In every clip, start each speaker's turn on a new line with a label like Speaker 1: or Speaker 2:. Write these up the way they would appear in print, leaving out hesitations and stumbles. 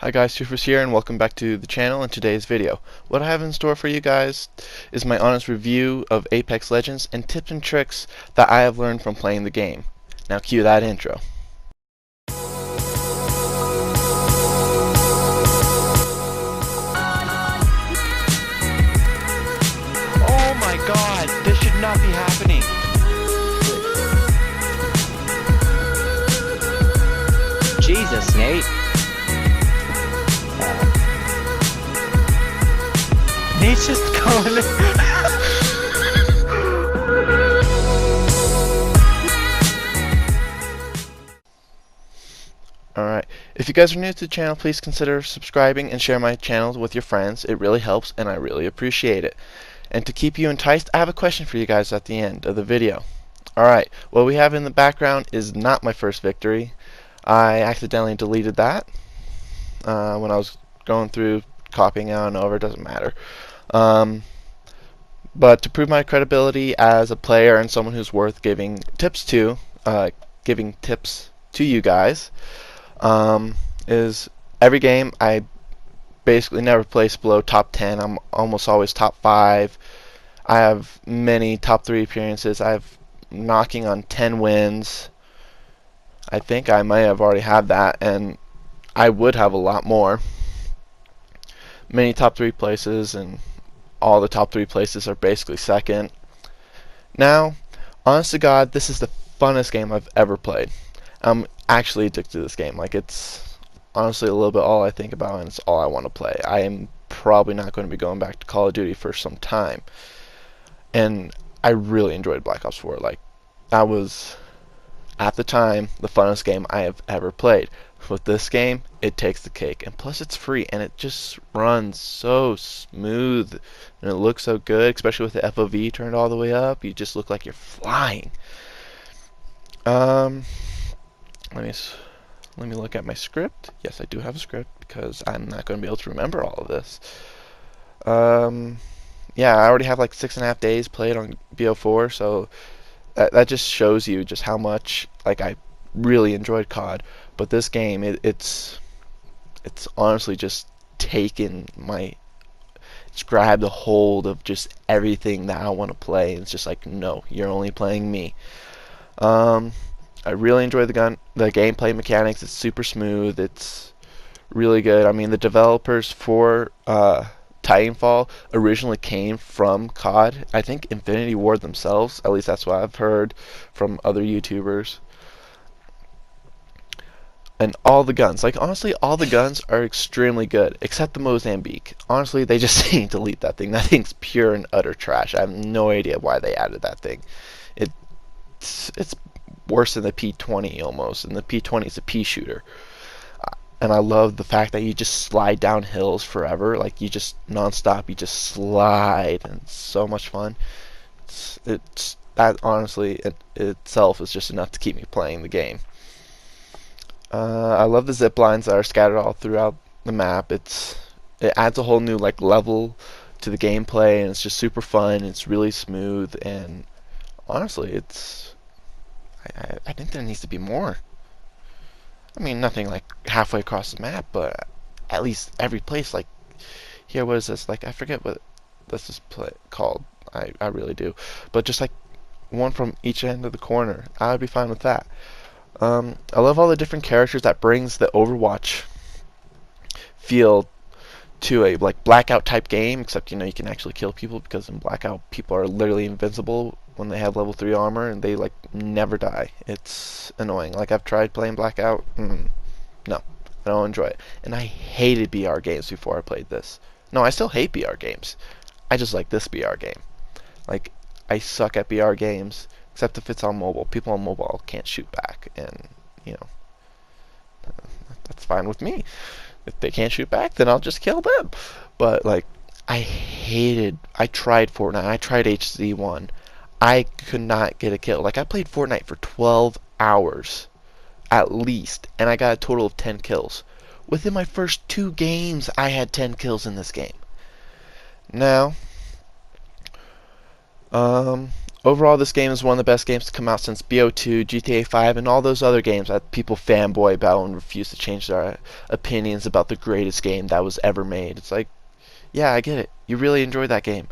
Speaker 1: Hi guys, Tufus here and welcome back to the channel and today's video. What I have in store for you guys is my honest review of Apex Legends and tips and tricks that I have learned from playing the game. Now cue that intro.
Speaker 2: Oh my god, this should not be happening. Jesus, Nate. Nate's just going.
Speaker 1: Alright, if you guys are new to the channel, please consider subscribing and share my channel with your friends. It really helps and I really appreciate it. And to keep you enticed, I have a question for you guys at the end of the video. Alright, what we have in the background is not my first victory. I accidentally deleted that when I was going through copying out and over. It doesn't matter. But to prove my credibility as a player and someone who's worth giving tips to you guys, is every game I basically never place below top 10. I'm almost always top 5. I have many top 3 appearances. I have knocking on 10 wins. I think I might have already had that, and I would have a lot more. Many top 3 places, and all the top 3 places are basically second. Now, honest to God, this is the funnest game I've ever played. I'm actually addicted to this game. Like, it's honestly a little bit all I think about, and it's all I want to play. I am probably not going to be going back to Call of Duty for some time. And I really enjoyed Black Ops 4. Like, that was, at the time, the funnest game I have ever played. With this game, it takes the cake, and plus it's free, and it just runs so smooth, and it looks so good, especially with the FOV turned all the way up. You just look like you're flying. Let me look at my script. Yes, I do have a script because I'm not going to be able to remember all of this. Yeah, I already have like 6.5 days played on BO4, so that just shows you just how much like I really enjoyed COD. But this game, it's honestly just it's grabbed a hold of just everything that I want to play. And it's just like, no, you're only playing me. I really enjoy the gameplay mechanics. It's super smooth. It's really good. I mean, the developers for Titanfall originally came from COD. I think Infinity Ward themselves. At least that's what I've heard from other YouTubers. And all the guns, like honestly, all the guns are extremely good, except the Mozambique. Honestly, they just need to delete that thing. That thing's pure and utter trash. I have no idea why they added that thing. It's worse than the P20 almost, and the P20 is a pea shooter. And I love the fact that you just slide down hills forever, like you just nonstop, you just slide, and it's so much fun. It's that honestly, itself is just enough to keep me playing the game. I love the zip lines that are scattered all throughout the map. It adds a whole new like level to the gameplay, and it's just super fun. It's really smooth, and honestly, I think there needs to be more. I mean, nothing like halfway across the map, but at least every place. Like here, what is this? Like I forget what this is called. I really do, but just like one from each end of the corner, I would be fine with that. I love all the different characters that brings the Overwatch feel to a like Blackout type game, except you can actually kill people, because in Blackout people are literally invincible when they have level 3 armor and they like never die. It's annoying. Like I've tried playing Blackout. No, I don't enjoy it. And I hated BR games before I played this. No, I still hate BR games. I just like this BR game. Like I suck at BR games. Except if it's on mobile. People on mobile can't shoot back, and that's fine with me. If they can't shoot back, then I'll just kill them. But like, I tried Fortnite, I tried HC1. I could not get a kill. Like I played Fortnite for 12 hours at least, and I got a total of 10 kills. Within my first 2 games, I had 10 kills in this game. Now, Overall, this game is one of the best games to come out since BO2, GTA 5, and all those other games that people fanboy about and refuse to change their opinions about the greatest game that was ever made. It's like, yeah, I get it. You really enjoyed that game.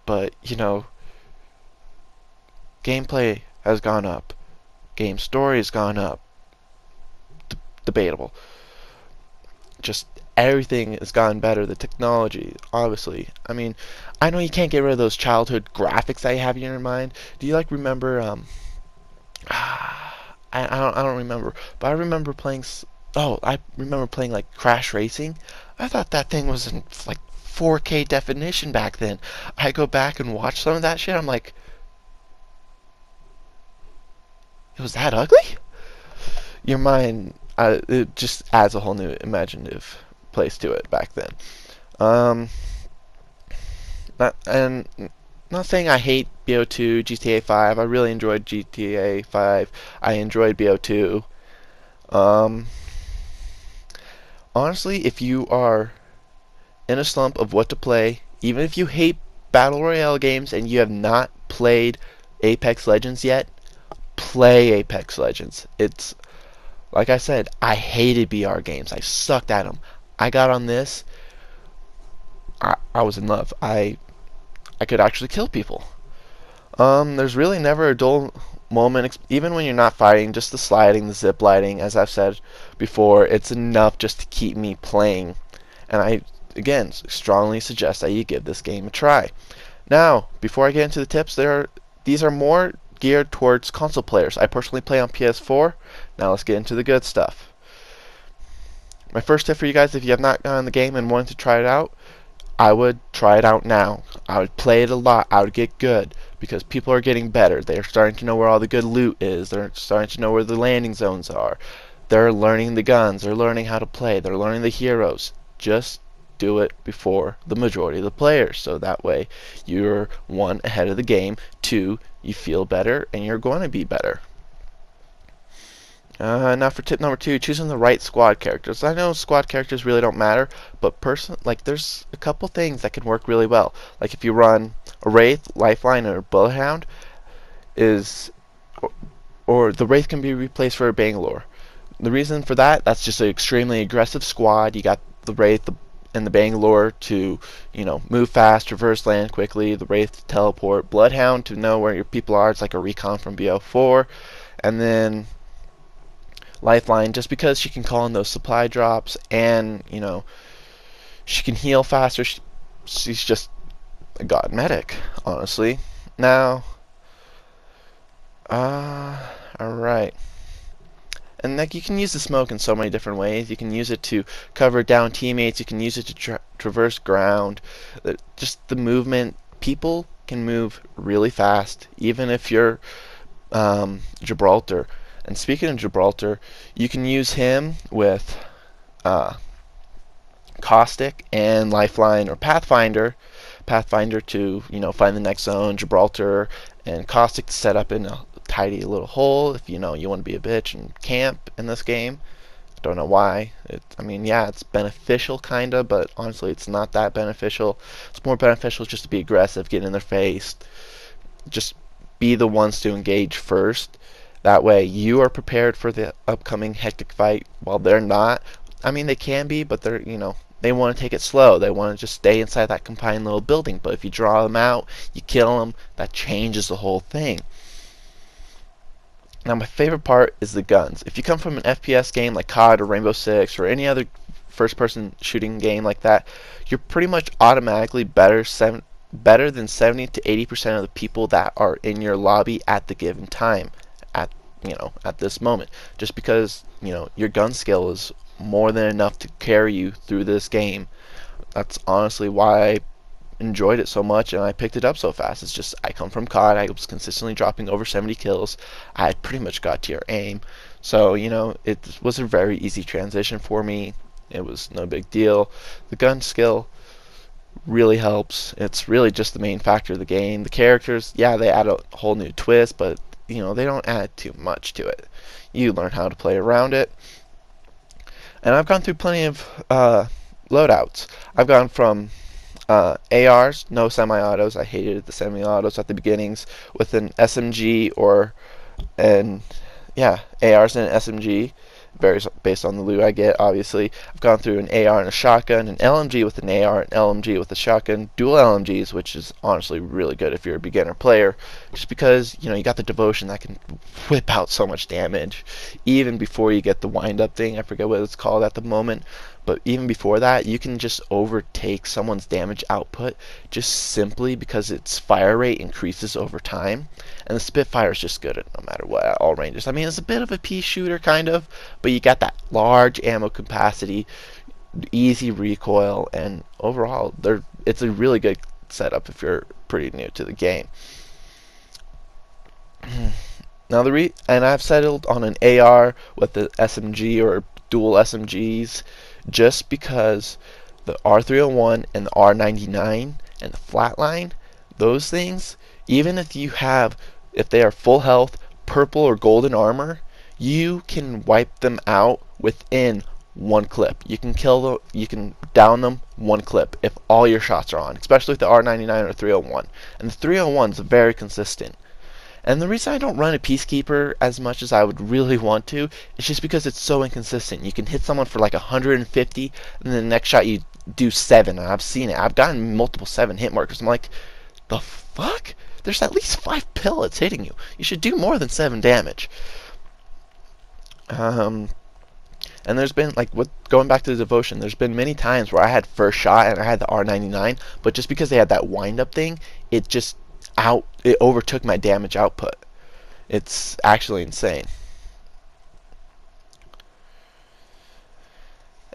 Speaker 1: But, gameplay has gone up. Game story has gone up. Debatable. Just everything has gotten better. The technology, obviously. I mean, I know you can't get rid of those childhood graphics that you have in your mind. Do you remember? I don't remember, but I remember playing. Oh, I remember playing like Crash Racing. I thought that thing was in like 4K definition back then. I go back and watch some of that shit. I'm like, it was that ugly? Your mind, it just adds a whole new imaginative place to it back then. Um, and not saying I hate BO2, GTA 5. I really enjoyed GTA 5. I enjoyed BO2. Um, Honestly, if you are in a slump of what to play, even if you hate Battle Royale games and you have not played Apex Legends yet, play Apex Legends. It's like I said, I hated BR games. I sucked at them. I got on this. I was in love. I could actually kill people. There's really never a dull moment, even when you're not fighting. Just the sliding, the zip lighting, as I've said before, it's enough just to keep me playing. And I, again, strongly suggest that you give this game a try. Now, before I get into the tips, these are more geared towards console players. I personally play on PS4. Now let's get into the good stuff. My first tip for you guys, if you have not gotten the game and wanted to try it out, I would try it out now. I would play it a lot. I would get good because people are getting better. They're starting to know where all the good loot is. They're starting to know where the landing zones are. They're learning the guns. They're learning how to play. They're learning the heroes. Just do it before the majority of the players, so that way you're one, ahead of the game, two, you feel better and you're going to be better. Now for tip number 2, choosing the right squad characters. I know squad characters really don't matter, but there's a couple things that can work really well. Like if you run a Wraith, Lifeline, or Bloodhound, or the Wraith can be replaced for a Bangalore. The reason for that's just an extremely aggressive squad. You got the Wraith and the Bangalore to, move fast, traverse land quickly. The Wraith to teleport. Bloodhound to know where your people are. It's like a recon from BO4. And then Lifeline, just because she can call in those supply drops and, she can heal faster. She's just a god medic, honestly. Now, alright. And you can use the smoke in so many different ways. You can use it to cover down teammates. You can use it to traverse ground. Just the movement. People can move really fast, even if you're Gibraltar. And speaking of Gibraltar, you can use him with Caustic and Lifeline or Pathfinder. Pathfinder to, find the next zone. Gibraltar and Caustic to set up in a tidy little hole if you want to be a bitch and camp in this game. Don't know why. Yeah, it's beneficial kinda, but honestly it's not that beneficial. It's more beneficial just to be aggressive, get in their face, just be the ones to engage first. That way you are prepared for the upcoming hectic fight while they're not. They can be, but they're, they want to take it slow. They want to just stay inside that confined little building. But if you draw them out, you kill them, that changes the whole thing. Now my favorite part is the guns. If you come from an FPS game like COD or Rainbow Six or any other first-person shooting game like that, you're pretty much automatically better than 70 to 80% of the people that are in your lobby at the given time. At this moment, just because your gun skill is more than enough to carry you through this game. That's honestly why I enjoyed it so much and I picked it up so fast. It's just I come from COD. I was consistently dropping over 70 kills. I had pretty much got to your aim, so it was a very easy transition for me. It was no big deal. The gun skill really helps. It's really just the main factor of the game. The characters, yeah, they add a whole new twist, but they don't add too much to it. You learn how to play around it. And I've gone through plenty of loadouts. I've gone from ARs, no semi-autos. I hated the semi-autos at the beginnings with an SMG or an yeah, ARs and an SMG. Varies based on the loot I get, obviously. I've gone through an AR and a shotgun, an LMG with an AR, an LMG with a shotgun, dual LMGs, which is honestly really good if you're a beginner player, just because, you got the devotion that can whip out so much damage, even before you get the wind-up thing. I forget what it's called at the moment, but even before that, you can just overtake someone's damage output just simply because its fire rate increases over time. And the Spitfire is just good at no matter what, at all ranges. I mean, it's a bit of a pea shooter, kind of, but you got that large ammo capacity, easy recoil, and overall, it's a really good setup if you're pretty new to the game. Now and I've settled on an AR with the SMG or dual SMGs just because the R301 and the R99 and the flatline, those things, even if they are full health, purple or golden armor, you can wipe them out within one clip. You can down them one clip if all your shots are on, especially with the R99 or 301. And the 301 is very consistent. And the reason I don't run a Peacekeeper as much as I would really want to is just because it's so inconsistent. You can hit someone for like 150, and then the next shot you do 7. And I've seen it. I've gotten multiple 7 hit markers. I'm like, the fuck? There's at least 5 pellets hitting you. You should do more than 7 damage. And there's been, going back to the devotion, there's been many times where I had first shot and I had the R99, but just because they had that wind-up thing, it overtook my damage output. It's actually insane.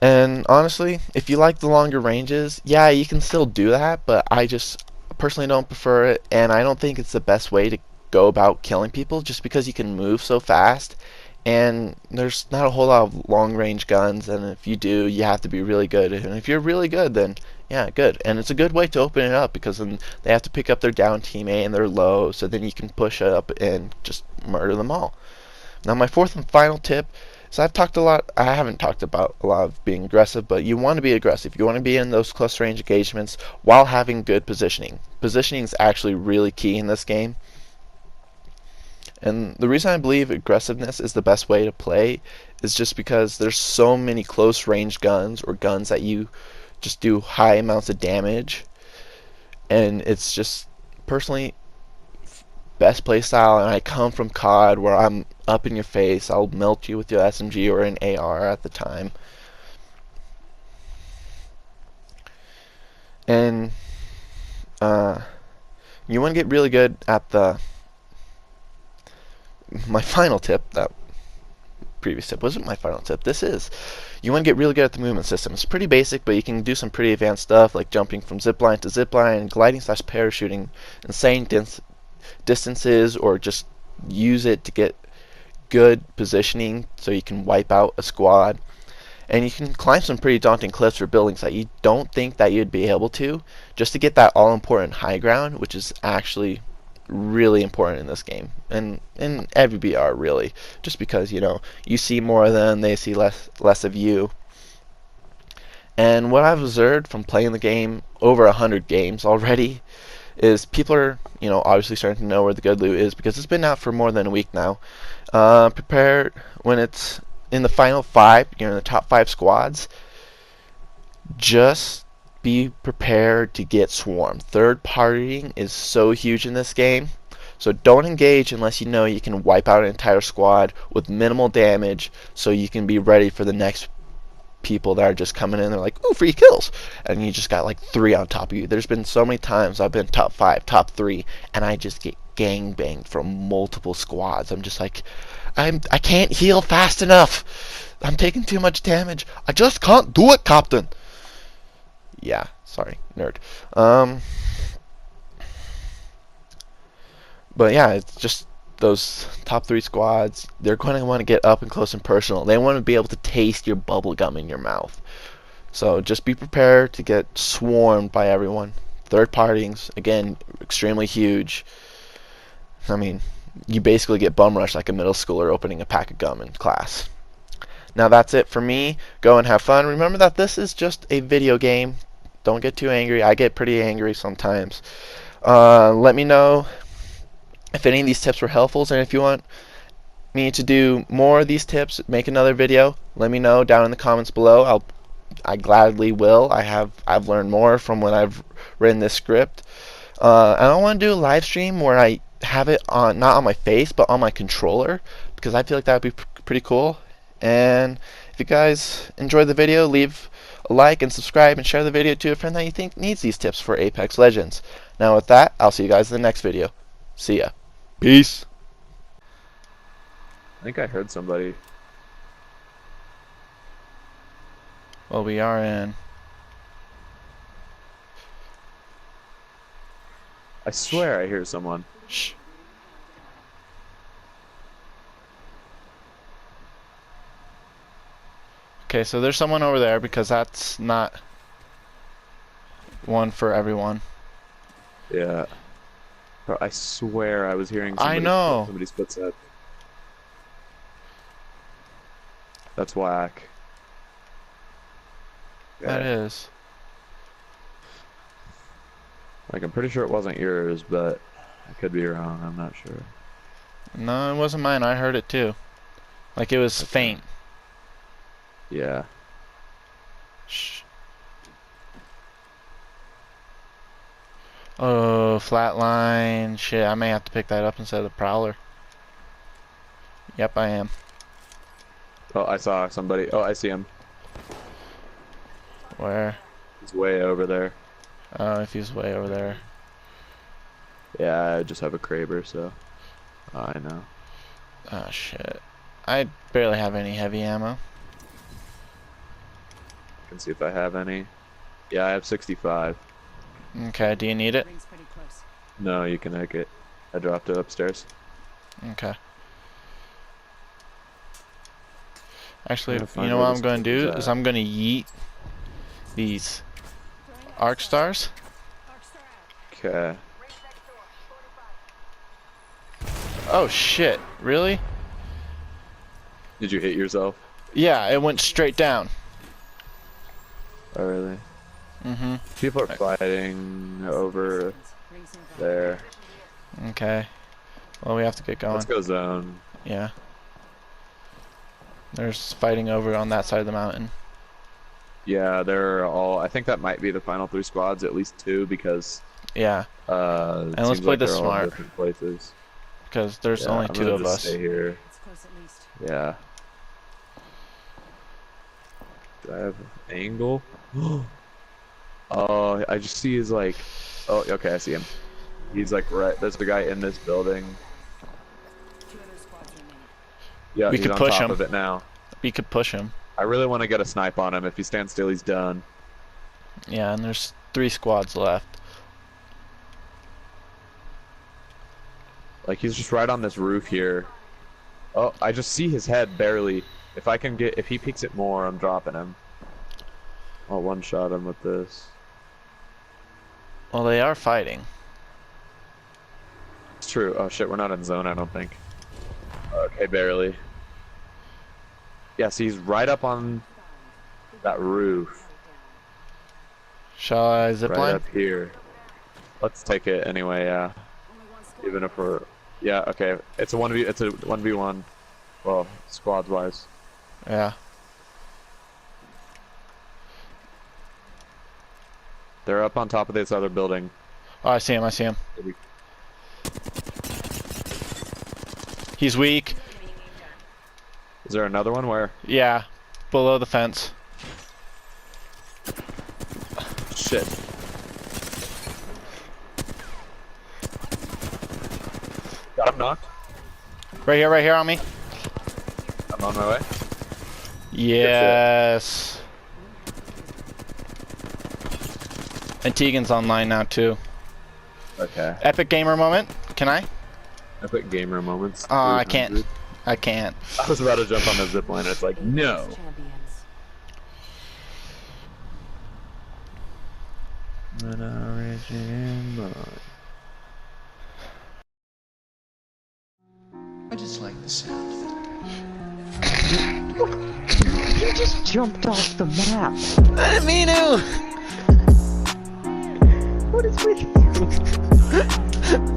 Speaker 1: And honestly, if you like the longer ranges, yeah, you can still do that, but I just personally don't prefer it, and I don't think it's the best way to go about killing people just because you can move so fast. And there's not a whole lot of long range guns, and if you do, you have to be really good. And if you're really good, then yeah, good. And it's a good way to open it up because then they have to pick up their down teammate and they're low, so then you can push up and just murder them all. Now my fourth and final tip is I haven't talked about a lot of being aggressive, but you want to be aggressive. You want to be in those close range engagements while having good positioning. Positioning is actually really key in this game. And the reason I believe aggressiveness is the best way to play is just because there's so many close range guns or guns that you just do high amounts of damage, and it's just personally best play style. And I come from COD where I'm up in your face, I'll melt you with your SMG or an AR at the time. And you want to get really good at my final tip. That previous tip wasn't my final tip. This is. You want to get really good at the movement system. It's pretty basic, but you can do some pretty advanced stuff like jumping from zipline to zipline, gliding / parachuting, insane distances, or just use it to get good positioning so you can wipe out a squad. And you can climb some pretty daunting cliffs or buildings that you don't think that you'd be able to, just to get that all-important high ground, which is actually really important in this game, and in every BR really, just because you see more of them, they see less of you. And what I've observed from playing the game over 100 games already is people are obviously starting to know where the good loot is because it's been out for more than a week now. Prepared when it's in the final 5, you're in the top 5 squads, just be prepared to get swarmed. Third partying is so huge in this game, so don't engage unless you know you can wipe out an entire squad with minimal damage, so you can be ready for the next people that are just coming in. They're like, ooh, free kills, and you just got like 3 on top of you. There's been so many times I've been top 5, top 3, and I just get gang banged from multiple squads. I'm just like, I can't heal fast enough. I'm taking too much damage. I just can't do it, Captain. Yeah, sorry, nerd. But yeah, it's just those top 3 squads. They're going to want to get up and close and personal. They want to be able to taste your bubble gum in your mouth. So just be prepared to get swarmed by everyone. Third partings, again, extremely huge. I mean, you basically get bum rushed like a middle schooler opening a pack of gum in class. Now that's it for me. Go and have fun. Remember that this is just a video game. Don't get too angry. I get pretty angry sometimes. Let me know if any of these tips were helpful, and if you want me to do more of these tips, make another video, let me know down in the comments below. I gladly will. I've learned more from when I've written this script. I don't want to do a live stream where I have it on, not on my face, but on my controller, because I feel like that would be pretty cool. And if you guys enjoyed the video, leave a like and subscribe and share the video to a friend that you think needs these tips for Apex Legends. Now with that, I'll see you guys in the next video. See ya. Peace.
Speaker 3: I think I heard somebody.
Speaker 1: Well, we are in.
Speaker 3: I swear I hear someone.
Speaker 1: Shh. Okay, so there's someone over there because that's not one for everyone.
Speaker 3: Yeah. Bro, I swear I was hearing
Speaker 1: I know.
Speaker 3: somebody's footsteps. That's whack.
Speaker 1: That
Speaker 3: Okay.
Speaker 1: is.
Speaker 3: Like, I'm pretty sure it wasn't yours, but I could be wrong. I'm not sure.
Speaker 1: No, it wasn't mine. I heard it too. Like it was faint.
Speaker 3: Yeah.
Speaker 1: Shh. Oh, flatline. Shit, I may have to pick that up instead of the prowler. Yep, I am.
Speaker 3: Oh, I saw somebody. Oh, I see him.
Speaker 1: Where?
Speaker 3: He's way over there.
Speaker 1: Oh, if he's way over there.
Speaker 3: Yeah, I just have a Kraber, so. Oh, I know.
Speaker 1: Oh, shit. I barely have any heavy ammo.
Speaker 3: I can see if I have any. Yeah, I have 65.
Speaker 1: Okay, do you need it?
Speaker 3: No, you can make it. I dropped it upstairs.
Speaker 1: Okay. Actually,
Speaker 3: Yeah,
Speaker 1: you
Speaker 3: find
Speaker 1: know
Speaker 3: where
Speaker 1: what
Speaker 3: this
Speaker 1: I'm going to
Speaker 3: thing
Speaker 1: do?
Speaker 3: is
Speaker 1: Is
Speaker 3: at.
Speaker 1: I'm going to yeet these arc stars.
Speaker 3: Okay.
Speaker 1: Oh, shit. Really?
Speaker 3: Did you hit yourself?
Speaker 1: Yeah, it went straight down.
Speaker 3: Oh, really?
Speaker 1: Mm-hmm.
Speaker 3: People are fighting over there.
Speaker 1: Okay. Well, we have to get going.
Speaker 3: Let's go zone.
Speaker 1: Yeah. There's fighting over on that side of the mountain.
Speaker 3: Yeah, they're all. I think that might be the final 3 squads, at least 2, because
Speaker 1: Yeah,
Speaker 3: it
Speaker 1: let's
Speaker 3: seems
Speaker 1: play
Speaker 3: like
Speaker 1: this
Speaker 3: they're all in
Speaker 1: smart.
Speaker 3: different places.
Speaker 1: because there's
Speaker 3: Yeah,
Speaker 1: only
Speaker 3: I'm
Speaker 1: 2
Speaker 3: gonna
Speaker 1: of
Speaker 3: just
Speaker 1: us.
Speaker 3: Stay here.
Speaker 4: It's close at least.
Speaker 3: Yeah. Do I have angle? Oh, I just see his like. Oh, okay, I see him. He's like right. There's the guy in this building.
Speaker 4: 2 other squads remain.
Speaker 3: Yeah,
Speaker 1: We
Speaker 3: he's
Speaker 1: could
Speaker 3: on
Speaker 1: push
Speaker 3: top
Speaker 1: him.
Speaker 3: of it now.
Speaker 1: We could push him.
Speaker 3: I really want to get a snipe on him. If he stands still, he's done.
Speaker 1: Yeah, and there's 3 squads left.
Speaker 3: Like he's just right on this roof here. Oh, I just see his head barely. If I can get, if he peeks it more, I'm dropping him. I'll one-shot him with this.
Speaker 1: Well, they are fighting.
Speaker 3: It's true. Oh shit, we're not in zone, I don't think. Okay, barely. Yeah, see, he's right up on that roof.
Speaker 1: Shall I
Speaker 3: Right
Speaker 1: zipline?
Speaker 3: up here. Let's take it anyway, yeah.
Speaker 4: Only 1 squad.
Speaker 3: Even if we're... Yeah, okay. It's a 1v1. Well, squads-wise.
Speaker 1: Yeah.
Speaker 3: They're up on top of this other building.
Speaker 1: Oh, I see him. I see him. He's weak.
Speaker 3: Is there another one? Where?
Speaker 1: Yeah. Below the fence.
Speaker 3: Shit. Got him knocked.
Speaker 1: Right here on me.
Speaker 3: I'm on my way.
Speaker 1: Yes. And Tegan's online now too.
Speaker 3: Okay.
Speaker 1: Epic gamer moment. Can I?
Speaker 3: Epic gamer moments.
Speaker 1: I can't.
Speaker 3: 300.
Speaker 1: I can't.
Speaker 3: I was about to jump on the zip line. It's like, no.
Speaker 4: Champions.
Speaker 5: I just like the sound of it.
Speaker 6: You just jumped off the map.
Speaker 1: I didn't mean to.
Speaker 6: What is with you?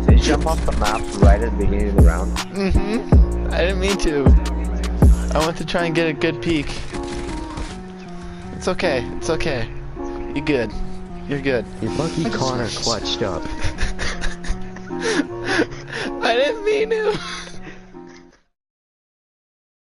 Speaker 6: Did you jump off the map right at the beginning of the round?
Speaker 1: Mm-hmm. I didn't mean to. I want to try and get a good peek. It's okay. It's okay. You're good. You're good.
Speaker 7: You're lucky Connor clutched up.
Speaker 1: I didn't mean to.